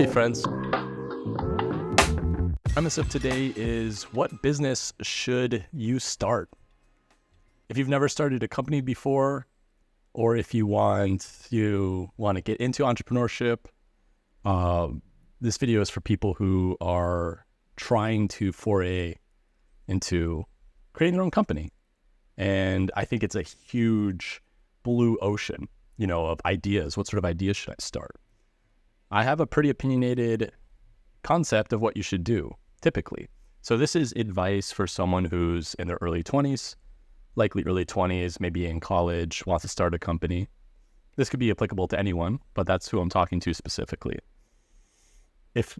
Hey friends, premise of today is what business should you start? If you've never started a company before, or if you want to get into entrepreneurship, this video is for people who are trying to foray into creating their own company. And I think it's a huge blue ocean, of ideas. What sort of ideas should I start? I have a pretty opinionated concept of what you should do, typically. So this is advice for someone who's in their early 20s, likely early 20s, maybe in college, wants to start a company. This could be applicable to anyone, but that's who I'm talking to specifically. If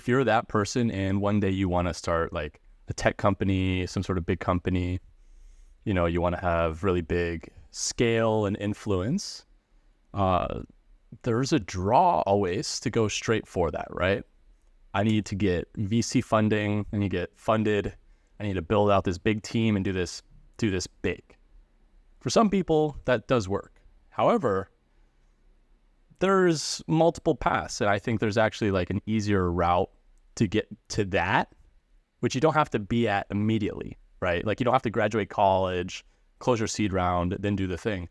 you're that person and one day you want to start like a tech company, some sort of big company, you want to have really big scale and influence, there's a draw always to go straight for that, right? I need to get VC funding. I need to get funded. I need to build out this big team and do this big. For some people, that does work. However, there's multiple paths, and I think there's actually like an easier route to get to that, which you don't have to be at immediately, right? Like you don't have to graduate college, close your seed round, then do the thing.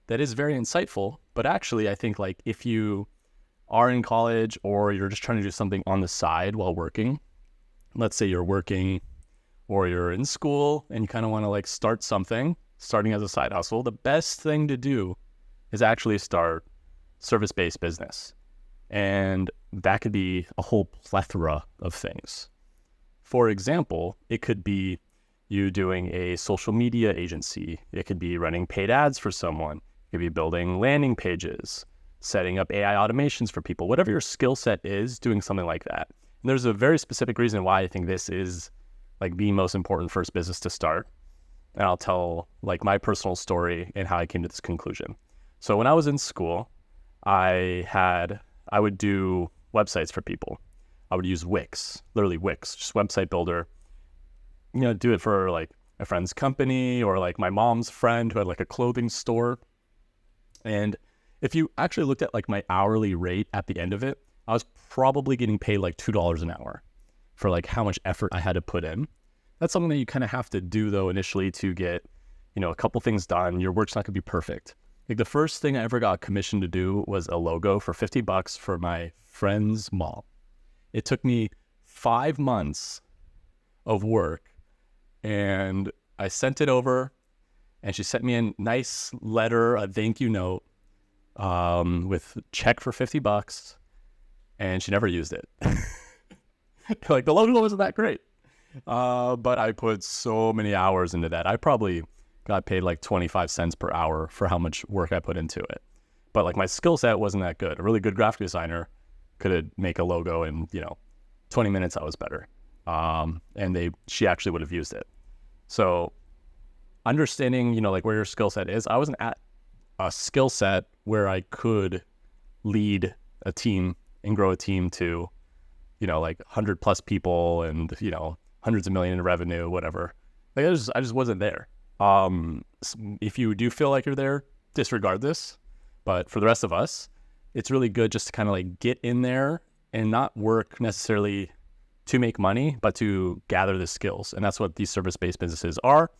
That is very insightful, but actually I think like if you are in college or you're just trying to do something on the side while working, let's say you're working or you're in school and you kind of want to like starting as a side hustle, the best thing to do is actually start service-based business. And that could be a whole plethora of things. For example, it could be you doing a social media agency. It could be running paid ads for someone. It could be building landing pages, setting up AI automations for people, whatever your skill set is, doing something like that. And there's a very specific reason why I think this is like the most important first business to start. And I'll tell like my personal story and how I came to this conclusion. So when I was in school, I would do websites for people. I would use Wix, literally Wix, just website builder, do it for like a friend's company or like my mom's friend who had like a clothing store. And if you actually looked at like my hourly rate at the end of it, I was probably getting paid like $2 an hour for like how much effort I had to put in. That's something that you kind of have to do though initially to get, a couple things done. Your work's not gonna be perfect. Like the first thing I ever got commissioned to do was a logo for $50 for my friend's mom. It took me 5 months of work and I sent it over and she sent me a nice letter, a thank you note with check for $50 and she never used it. Like the logo wasn't that great. But I put so many hours into that. I probably got paid like 25 cents per hour for how much work I put into it. But like my skill set wasn't that good. A really good graphic designer could make a logo in, 20 minutes I was better. And she actually would have used it. So understanding, like where your skill set is, I wasn't at a skill set where I could lead a team and grow a team to, like 100 plus people and, hundreds of millions in revenue, whatever. Like I just wasn't there. If you do feel like you're there, disregard this. But for the rest of us, it's really good just to kind of like get in there and not work necessarily to make money, but to gather the skills. And that's what these service-based businesses are,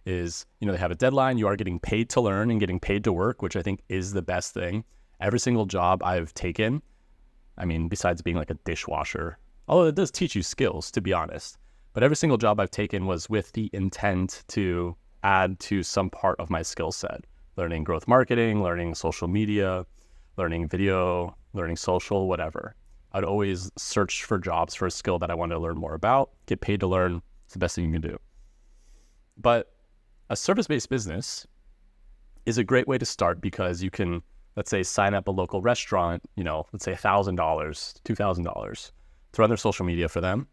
is, they have a deadline. You are getting paid to learn and getting paid to work, which I think is the best thing. Every single job I've taken, besides being like a dishwasher, although it does teach you skills, to be honest, but every single job I've taken was with the intent to add to some part of my skill set, learning growth marketing, learning social media, learning video, learning social, whatever. I'd always search for jobs for a skill that I wanted to learn more about, get paid to learn. It's the best thing you can do. But a service-based business is a great way to start because you can, let's say, sign up a local restaurant, let's say $1,000, $2,000 to run their social media for them.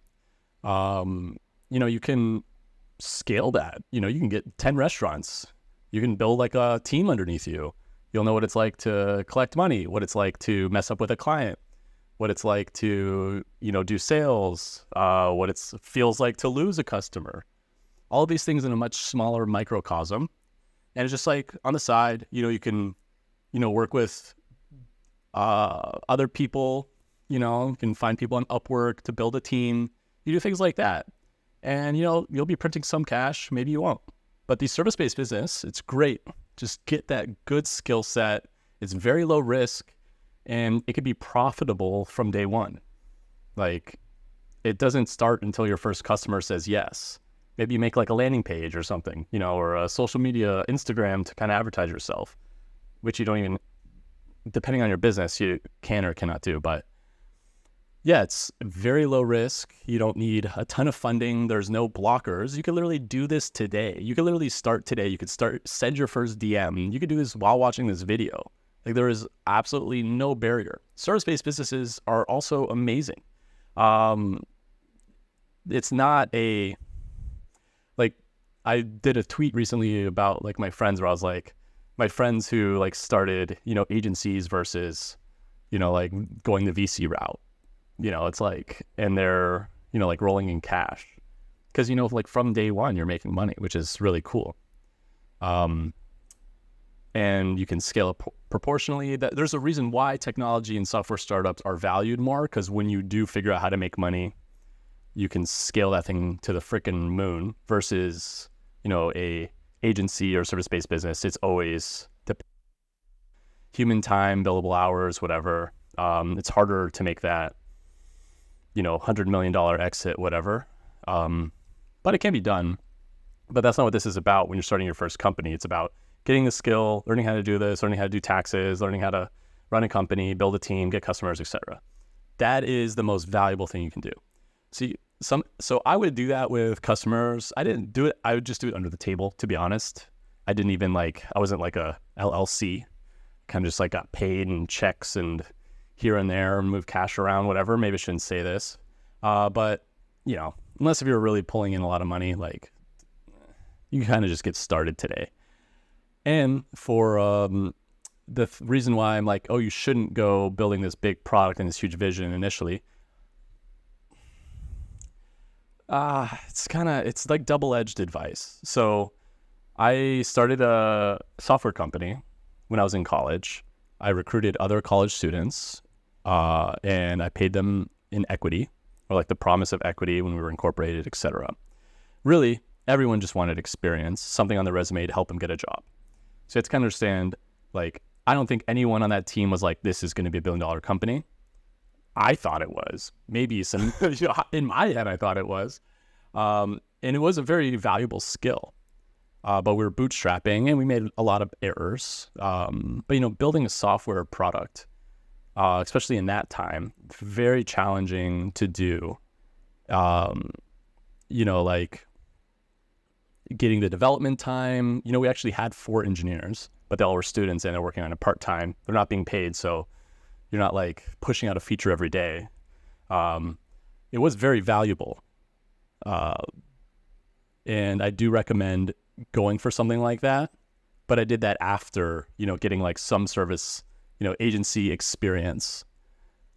You can scale that. You can get 10 restaurants. You can build like a team underneath you. You'll know what it's like to collect money, what it's like to mess up with a client, what it's like to, do sales, what it feels like to lose a customer. All of these things in a much smaller microcosm. And it's just like on the side, you can, work with other people You can find people on Upwork to build a team. You do things like that. And, you'll be printing some cash. Maybe you won't. But the service-based business, it's great. Just get that good skill set. It's very low risk, and it could be profitable from day one. Like, it doesn't start until your first customer says yes. Maybe you make like a landing page or something, or a social media, Instagram to kind of advertise yourself, which you don't even, depending on your business, you can or cannot do. But yeah, it's very low risk. You don't need a ton of funding. There's no blockers. You can literally do this today. You can literally start today. You could send your first DM. You could do this while watching this video. Like, there is absolutely no barrier. Service-based businesses are also amazing. It's not like, I did a tweet recently about like my friends where I was like, my friends who like started, agencies versus, like going the VC route. It's like, and they're, like rolling in cash because, like from day one, you're making money, which is really cool. And you can scale up proportionally. There's a reason why technology and software startups are valued more, because when you do figure out how to make money, you can scale that thing to the freaking moon versus, a agency or service-based business. It's always the human time, billable hours, whatever. It's harder to make that, $100 million exit, whatever. But it can be done. But that's not what this is about when you're starting your first company. It's about getting the skill, learning how to do this, learning how to do taxes, learning how to run a company, build a team, get customers, etc. That is the most valuable thing you can do. So I would do that with customers. I didn't do it. I would just do it under the table, to be honest. I didn't even I wasn't like a LLC, kind of just like got paid and checks and here and there and move cash around, whatever. Maybe I shouldn't say this. But, unless if you're really pulling in a lot of money, like, you can kind of just get started today. And for the reason why I'm like, oh, you shouldn't go building this big product and this huge vision initially. It's like double-edged advice. So I started a software company when I was in college. I recruited other college students, and I paid them in equity, or like the promise of equity when we were incorporated, etc. Really, everyone just wanted experience, something on the resume to help them get a job. So you have to kind of understand, like, I don't think anyone on that team was like, this is going to be $1 billion company. I thought it was. Maybe some, in my head, I thought it was. And it was a very valuable skill. But we were bootstrapping and we made a lot of errors. But, building a software product, especially in that time, very challenging to do. Like getting the development time. We actually had 4 engineers, but they all were students and they're working on it part-time. They're not being paid, so you're not like pushing out a feature every day. It was very valuable. And I do recommend going for something like that, but I did that after, getting like some service, agency experience.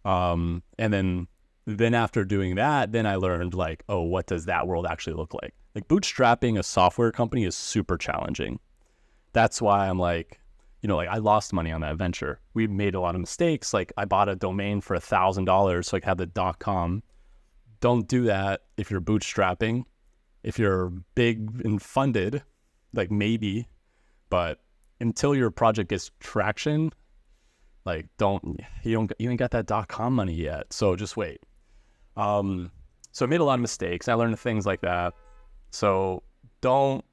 And then after doing that, then I learned like, oh, what does that world actually look like? Like bootstrapping a software company is super challenging. That's why I'm like, I lost money on that venture. We made a lot of mistakes. Like I bought a domain for $1,000 so I could have the .com. Don't do that if you're bootstrapping. If you're big and funded, like maybe, but until your project gets traction, like you ain't got that .com money yet. So just wait. So I made a lot of mistakes. I learned things like that. So don't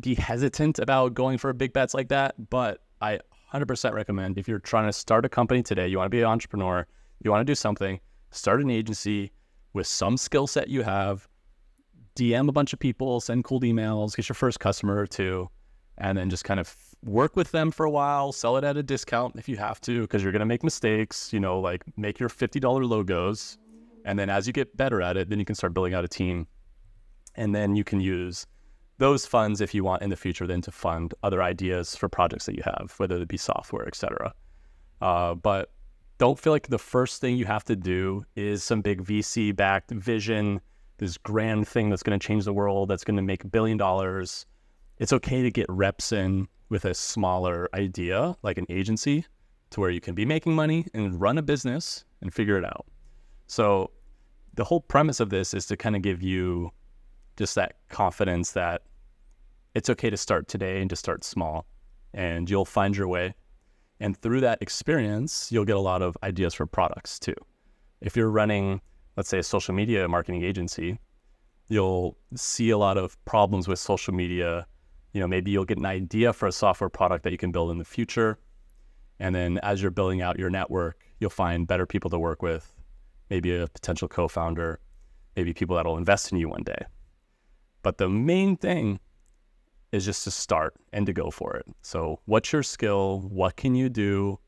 be hesitant about going for big bets like that. But I 100% recommend, if you're trying to start a company today, you want to be an entrepreneur, you want to do something, start an agency with some skill set you have, DM a bunch of people, send cool emails, get your first customer or two, and then just kind of work with them for a while, sell it at a discount if you have to, because you're going to make mistakes, like make your $50 logos. And then as you get better at it, then you can start building out a team. And then you can use those funds if you want in the future then to fund other ideas for projects that you have, whether it be software, etc. But don't feel like the first thing you have to do is some big VC-backed vision, this grand thing that's going to change the world, that's going to make $1 billion. It's okay to get reps in with a smaller idea, like an agency, to where you can be making money and run a business and figure it out. So the whole premise of this is to kind of give you just that confidence that it's okay to start today and to start small, and you'll find your way. And through that experience, you'll get a lot of ideas for products too. If you're running, let's say, a social media marketing agency, you'll see a lot of problems with social media. Maybe you'll get an idea for a software product that you can build in the future. And then as you're building out your network, you'll find better people to work with, maybe a potential co-founder, maybe people that'll invest in you one day. But the main thing is just to start and to go for it. So what's your skill? What can you do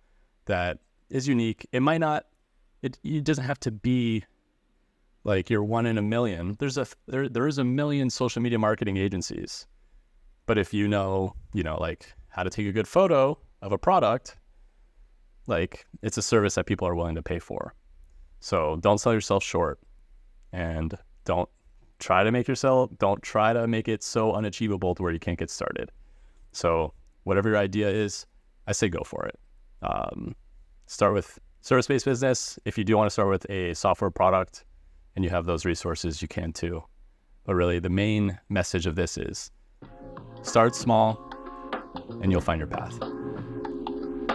that is unique? It doesn't have to be like you're one in a million. There is a million social media marketing agencies. But if you know, like how to take a good photo of a product, like it's a service that people are willing to pay for. So don't sell yourself short, and don't try to make it so unachievable to where you can't get started. So whatever your idea is, I say go for it. Start with service-based business. If you do want to start with a software product and you have those resources, you can too. But really the main message of this is start small and you'll find your path.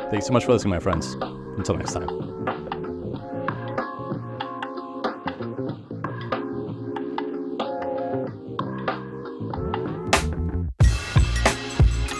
Thanks so much for listening, my friends. Until next time.